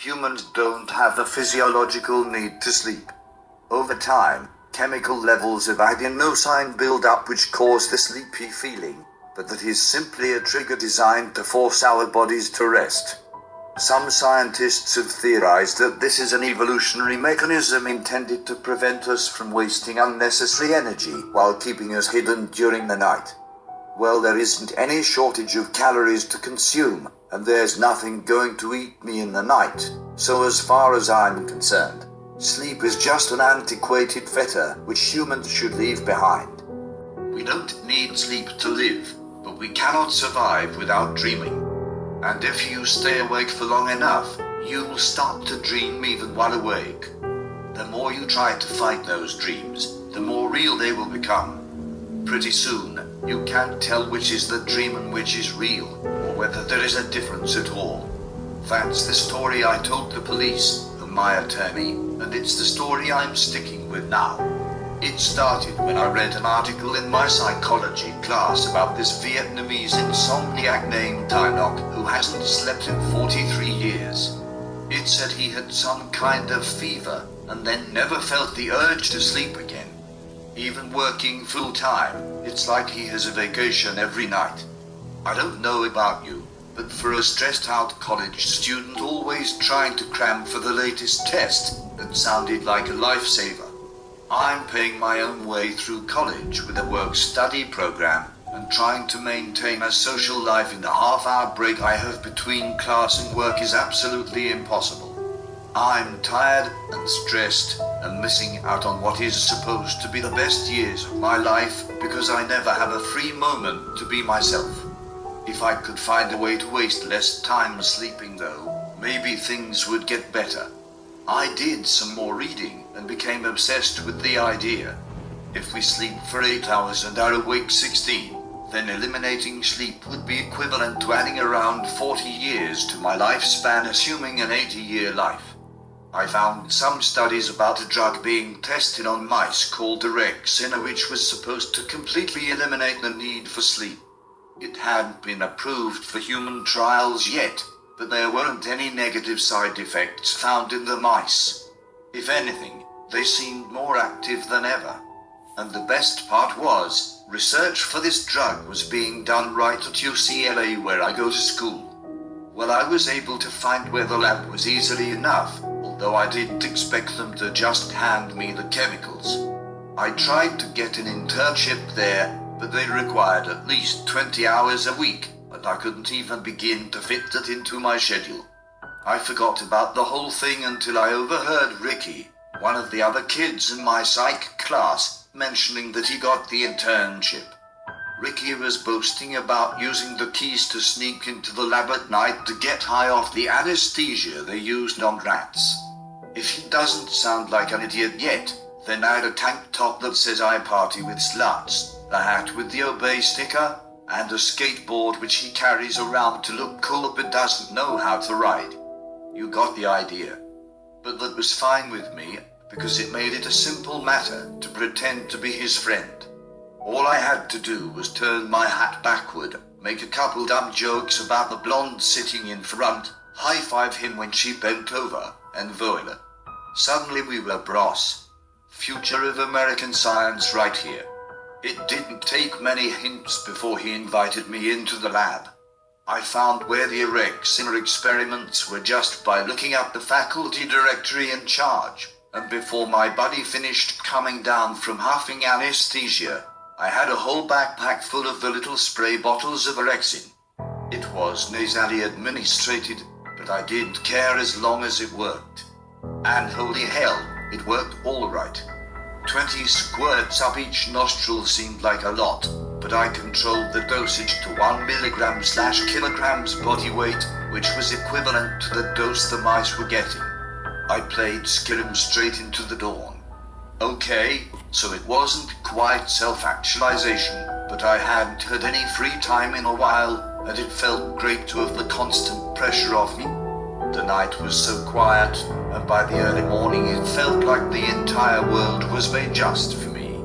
Humans don't have a physiological need to sleep. Over time, chemical levels of adenosine build up which cause the sleepy feeling, but that is simply a trigger designed to force our bodies to rest. Some scientists have theorized that this is an evolutionary mechanism intended to prevent us from wasting unnecessary energy while keeping us hidden during the night. Well, there isn't any shortage of calories to consume, and there's nothing going to eat me in the night, so as far as I'm concerned, sleep is just an antiquated fetter which humans should leave behind. We don't need sleep to live, but we cannot survive without dreaming. And if you stay awake for long enough, you'll start to dream even while awake. The more you try to fight those dreams, the more real they will become. Pretty soon, you can't tell which is the dream and which is real, or whether there is a difference at all. That's the story I told the police, and my attorney, and it's the story I'm sticking with now. It started when I read an article in my psychology class about this Vietnamese insomniac named Tynok who hasn't slept in 43 years. It said he had some kind of fever and then never felt the urge to sleep again. Even working full time, it's like he has a vacation every night. I don't know about you, but for a stressed out college student always trying to cram for the latest test, that sounded like a lifesaver. I'm paying my own way through college with a work-study program and trying to maintain a social life in the half-hour break I have between class and work is absolutely impossible. I'm tired and stressed and missing out on what is supposed to be the best years of my life because I never have a free moment to be myself. If I could find a way to waste less time sleeping though, maybe things would get better. I did some more reading and became obsessed with the idea. If we sleep for 8 hours and are awake 16, then eliminating sleep would be equivalent to adding around 40 years to my lifespan, assuming an 80-year life. I found some studies about a drug being tested on mice called Orexina, which was supposed to completely eliminate the need for sleep. It hadn't been approved for human trials yet, but there weren't any negative side effects found in the mice. If anything, they seemed more active than ever. And the best part was, research for this drug was being done right at UCLA where I go to school. Well, I was able to find where the lab was easily enough, although I didn't expect them to just hand me the chemicals. I tried to get an internship there, but they required at least 20 hours a week, and I couldn't even begin to fit that into my schedule. I forgot about the whole thing until I overheard Ricky, one of the other kids in my psych class, mentioning that he got the internship. Ricky was boasting about using the keys to sneak into the lab at night to get high off the anesthesia they used on rats. If he doesn't sound like an idiot yet, then add a tank top that says I party with sluts, a hat with the obey sticker, and a skateboard which he carries around to look cool but doesn't know how to ride. You got the idea. But that was fine with me, because it made it a simple matter to pretend to be his friend. All I had to do was turn my hat backward, make a couple dumb jokes about the blonde sitting in front, high-five him when she bent over, and voila. Suddenly we were bros. Future of American science right here. It didn't take many hints before he invited me into the lab. I found where the Orexina experiments were just by looking up the faculty directory in charge, and before my buddy finished coming down from huffing anesthesia, I had a whole backpack full of the little spray bottles of Orexin. It was nasally administrated, but I didn't care as long as it worked. And holy hell, it worked all right. 20 squirts up each nostril seemed like a lot, but I controlled the dosage to 1 milligram/kilograms body weight, which was equivalent to the dose the mice were getting. I played Skyrim straight into the dawn. Okay, so it wasn't quite self-actualization, but I hadn't had any free time in a while, and it felt great to have the constant pressure off me. The night was so quiet, and by the early morning it felt like the entire world was made just for me.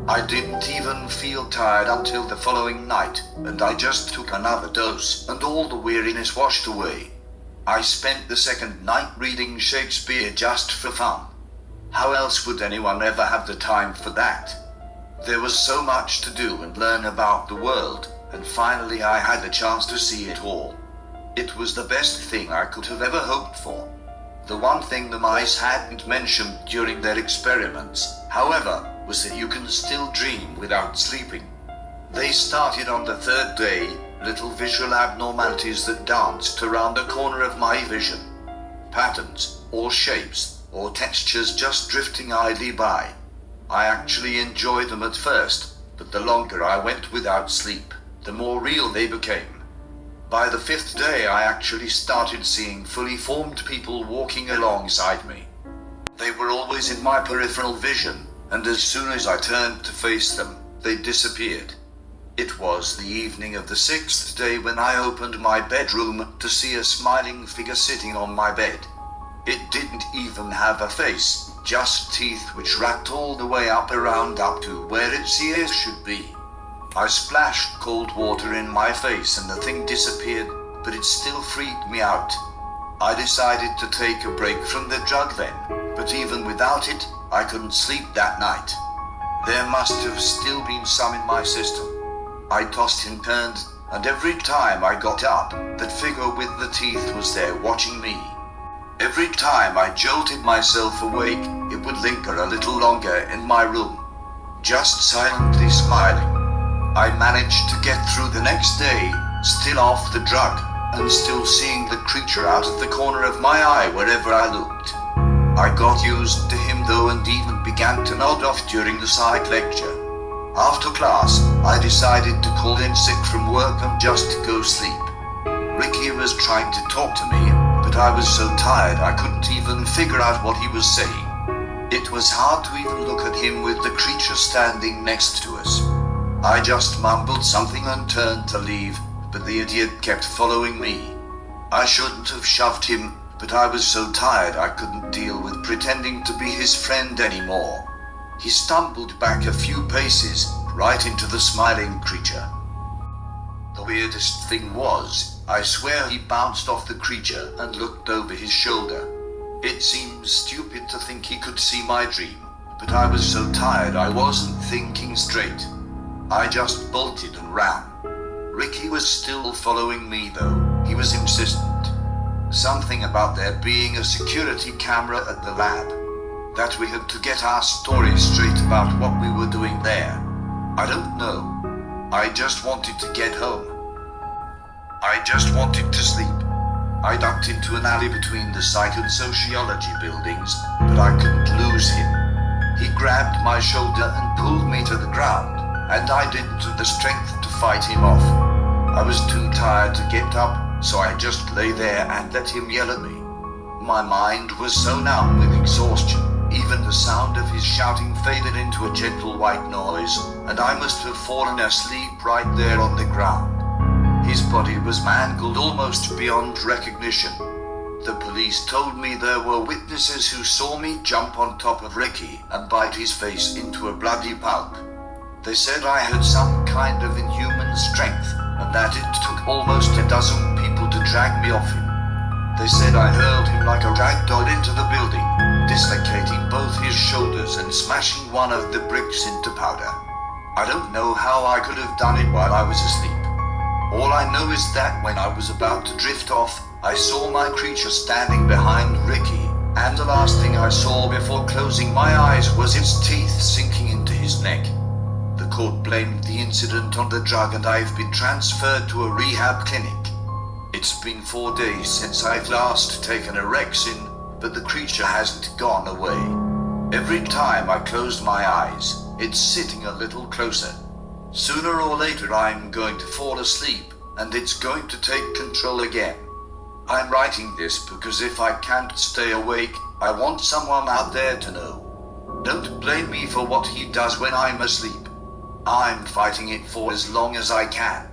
I didn't even feel tired until the following night, and I just took another dose, and all the weariness washed away. I spent the second night reading Shakespeare just for fun. How else would anyone ever have the time for that? There was so much to do and learn about the world, and finally I had the chance to see it all. It was the best thing I could have ever hoped for. The one thing the mice hadn't mentioned during their experiments, however, was that you can still dream without sleeping. They started on the third day, little visual abnormalities that danced around the corner of my vision. Patterns, or shapes, or textures just drifting idly by. I actually enjoyed them at first, but the longer I went without sleep, the more real they became. By the fifth day I actually started seeing fully formed people walking alongside me. They were always in my peripheral vision, and as soon as I turned to face them, they disappeared. It was the evening of the sixth day when I opened my bedroom to see a smiling figure sitting on my bed. It didn't even have a face, just teeth which wrapped all the way up to where its ears should be. I splashed cold water in my face and the thing disappeared, but it still freaked me out. I decided to take a break from the drug then, but even without it, I couldn't sleep that night. There must have still been some in my system. I tossed and turned, and every time I got up, that figure with the teeth was there watching me. Every time I jolted myself awake, it would linger a little longer in my room, just silently smiling. I managed to get through the next day, still off the drug, and still seeing the creature out of the corner of my eye wherever I looked. I got used to him though and even began to nod off during the psych lecture. After class, I decided to call in sick from work and just go sleep. Ricky was trying to talk to me, but I was so tired I couldn't even figure out what he was saying. It was hard to even look at him with the creature standing next to us. I just mumbled something and turned to leave, but the idiot kept following me. I shouldn't have shoved him, but I was so tired I couldn't deal with pretending to be his friend anymore. He stumbled back a few paces, right into the smiling creature. The weirdest thing was, I swear he bounced off the creature and looked over his shoulder. It seems stupid to think he could see my dream, but I was so tired I wasn't thinking straight. I just bolted and ran. Ricky was still following me though. He was insistent. Something about there being a security camera at the lab. That we had to get our story straight about what we were doing there. I don't know. I just wanted to get home. I just wanted to sleep. I ducked into an alley between the psych and sociology buildings, but I couldn't lose him. He grabbed my shoulder and pulled me to the ground, and I didn't have the strength to fight him off. I was too tired to get up, so I just lay there and let him yell at me. My mind was so numb with exhaustion, even the sound of his shouting faded into a gentle white noise, and I must have fallen asleep right there on the ground. His body was mangled almost beyond recognition. The police told me there were witnesses who saw me jump on top of Ricky and bite his face into a bloody pulp. They said I had some kind of inhuman strength, and that it took almost a dozen people to drag me off him. They said I hurled him like a rag doll into the building, dislocating both his shoulders and smashing one of the bricks into powder. I don't know how I could have done it while I was asleep. All I know is that when I was about to drift off, I saw my creature standing behind Ricky, and the last thing I saw before closing my eyes was its teeth sinking into his neck. The court blamed the incident on the drug and I've been transferred to a rehab clinic. It's been 4 days since I've last taken a Rexin, but the creature hasn't gone away. Every time I close my eyes, it's sitting a little closer. Sooner or later I'm going to fall asleep, and it's going to take control again. I'm writing this because if I can't stay awake, I want someone out there to know. Don't blame me for what he does when I'm asleep. I'm fighting it for as long as I can.